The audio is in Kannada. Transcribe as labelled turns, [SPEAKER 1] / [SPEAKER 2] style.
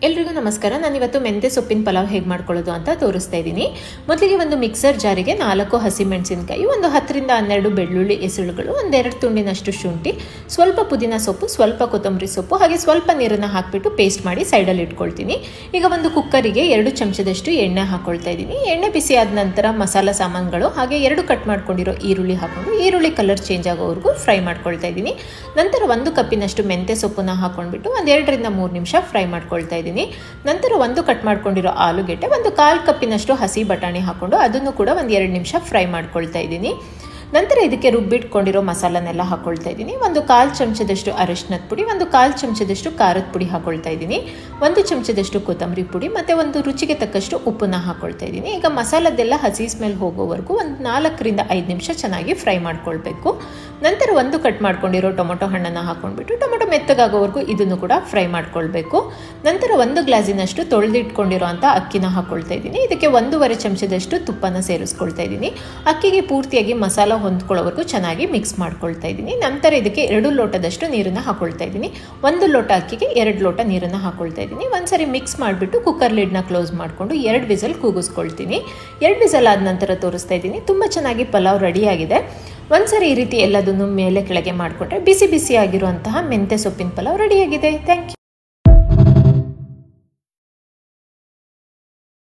[SPEAKER 1] ಎಲ್ರಿಗೂ ನಮಸ್ಕಾರ. ನಾನಿವತ್ತು ಮೆಂತ್ಯ ಸೊಪ್ಪಿನ ಪಲಾವ್ ಹೇಗೆ ಮಾಡ್ಕೊಳ್ಳೋದು ಅಂತ ತೋರಿಸ್ತಾ ಇದ್ದೀನಿ. ಮೊದಲಿಗೆ ಒಂದು ಮಿಕ್ಸರ್ ಜಾರಿಗೆ 4 ಹಸಿಮೆಣಸಿನಕಾಯಿ, ಒಂದು 10ರಿಂದ 12 ಬೆಳ್ಳುಳ್ಳಿ ಎಸಳುಗಳು, ಒಂದೆರಡು ತುಂಡಿನಷ್ಟು ಶುಂಠಿ, ಸ್ವಲ್ಪ ಪುದೀನ ಸೊಪ್ಪು, ಸ್ವಲ್ಪ ಕೊತ್ತಂಬರಿ ಸೊಪ್ಪು, ಹಾಗೆ ಸ್ವಲ್ಪ ನೀರನ್ನು ಹಾಕಿಬಿಟ್ಟು ಪೇಸ್ಟ್ ಮಾಡಿ ಸೈಡಲ್ಲಿ ಇಟ್ಕೊಳ್ತೀನಿ. ಈಗ ಒಂದು ಕುಕ್ಕರಿಗೆ 2 ಚಮಚದಷ್ಟು ಎಣ್ಣೆ ಹಾಕ್ಕೊಳ್ತಾ ಇದ್ದೀನಿ. ಎಣ್ಣೆ ಬಿಸಿ ಆದ ನಂತರ ಮಸಾಲ ಸಾಮಾನುಗಳು ಹಾಗೆ 2 ಕಟ್ ಮಾಡ್ಕೊಂಡಿರೋ ಈರುಳ್ಳಿ ಹಾಕೊಂಡು ಈರುಳ್ಳಿ ಕಲರ್ ಚೇಂಜ್ ಆಗೋವರೆಗೂ ಫ್ರೈ ಮಾಡ್ಕೊಳ್ತಾ ಇದ್ದೀನಿ. ನಂತರ 1 ಕಪ್ಪಿನಷ್ಟು ಮೆಂತ್ಯ ಸೊಪ್ಪನ್ನು ಹಾಕೊಂಡ್ಬಿಟ್ಟು ಒಂದು 2ರಿಂದ 3 ನಿಮಿಷ ಫ್ರೈ ಮಾಡ್ಕೊಳ್ತಾ ಇದ್ದೀನಿ. ನಂತರ 1 ಕಟ್ ಮಾಡ್ಕೊಂಡಿರೋ ಆಲೂಗೆಡ್ಡೆ, ಒಂದು 1/4 ಕಪ್ಪಿನಷ್ಟು ಹಸಿ ಬಟಾಣಿ ಹಾಕೊಂಡು ಅದನ್ನು ಕೂಡ ಒಂದು 2 ನಿಮಿಷ ಫ್ರೈ ಮಾಡ್ಕೊಳ್ತಾ ಇದ್ದೀನಿ. ನಂತರ ಇದಕ್ಕೆ ರುಬ್ಬಿಟ್ಕೊಂಡಿರೋ ಮಸಾಲನೆಲ್ಲ ಹಾಕೊಳ್ತಾ ಇದ್ದೀನಿ. ಒಂದು 1/4 ಚಮಚದಷ್ಟು ಅರಿಶಿನದ ಪುಡಿ, ಒಂದು 1/4 ಚಮಚದಷ್ಟು ಖಾರದ ಪುಡಿ ಹಾಕೊಳ್ತಾ ಇದ್ದೀನಿ, 1 ಚಮಚದಷ್ಟು ಕೊತ್ತಂಬರಿ ಪುಡಿ ಮತ್ತು ಒಂದು ರುಚಿಗೆ ತಕ್ಕಷ್ಟು ಉಪ್ಪನ್ನ ಹಾಕೊಳ್ತಾ ಇದ್ದೀನಿ. ಈಗ ಮಸಾಲದೆಲ್ಲ ಹಸಿ ಸ್ಮೆಲ್ ಹೋಗೋವರೆಗೂ ಒಂದು 4ರಿಂದ 5 ನಿಮಿಷ ಚೆನ್ನಾಗಿ ಫ್ರೈ ಮಾಡ್ಕೊಳ್ಬೇಕು. ನಂತರ 1 ಕಟ್ ಮಾಡ್ಕೊಂಡಿರೋ ಟೊಮೊಟೊ ಹಣ್ಣನ್ನು ಹಾಕೊಂಡ್ಬಿಟ್ಟು ಟೊಮೊಟೊ ಮೆತ್ತಗಾಗೋವರೆಗೂ ಇದನ್ನು ಕೂಡ ಫ್ರೈ ಮಾಡ್ಕೊಳ್ಬೇಕು. ನಂತರ 1 ಗ್ಲಾಸಿನಷ್ಟು ತೊಳೆದಿಟ್ಕೊಂಡಿರೋ ಅಂಥ ಅಕ್ಕಿನ ಹಾಕೊಳ್ತಾ ಇದ್ದೀನಿ. ಇದಕ್ಕೆ 1.5 ಚಮಚದಷ್ಟು ತುಪ್ಪನ ಸೇರಿಸ್ಕೊಳ್ತಾ ಇದ್ದೀನಿ. ಅಕ್ಕಿಗೆ ಪೂರ್ತಿಯಾಗಿ ಮಸಾಲ ಹೊಂದ್ಕೊಳ್ಳೋವರೆಗೂ ಚೆನ್ನಾಗಿ ಮಿಕ್ಸ್ ಮಾಡ್ಕೊಳ್ತಾ ಇದ್ದೀನಿ. ನಂತರ ಇದಕ್ಕೆ 2 ಲೋಟದಷ್ಟು ನೀರನ್ನು ಹಾಕೊಳ್ತಾ ಇದ್ದೀನಿ. 1 ಲೋಟ ಅಕ್ಕಿಗೆ 2 ಲೋಟ ನೀರನ್ನು ಹಾಕೊಳ್ತಾ ಇದ್ದೀನಿ. ಒಂದ್ಸರಿ ಮಿಕ್ಸ್ ಮಾಡಿಬಿಟ್ಟು ಕುಕ್ಕರ್ ಲಿಡ್ನ ಕ್ಲೋಸ್ ಮಾಡಿಕೊಂಡು 2 ವಿಸಲ್ ಕೂಗಿಸ್ಕೊಳ್ತೀನಿ. 2 ವಿಸಲ್ ಆದ ನಂತರ ತೋರಿಸ್ತಾ ಇದ್ದೀನಿ. ತುಂಬ ಚೆನ್ನಾಗಿ ಪಲಾವ್ ರೆಡಿಯಾಗಿದೆ. ಒಂದ್ಸರಿ ಈ ರೀತಿ ಎಲ್ಲದನ್ನು ಮೇಲೆ ಕೆಳಗೆ ಮಾಡಿಕೊಟ್ರೆ ಬಿಸಿ ಬಿಸಿ ಆಗಿರುವಂತಹ ಮೆಂತ್ಯ ಸೊಪ್ಪಿನ ಪಲಾವ್ ರೆಡಿಯಾಗಿದೆ. Thank you.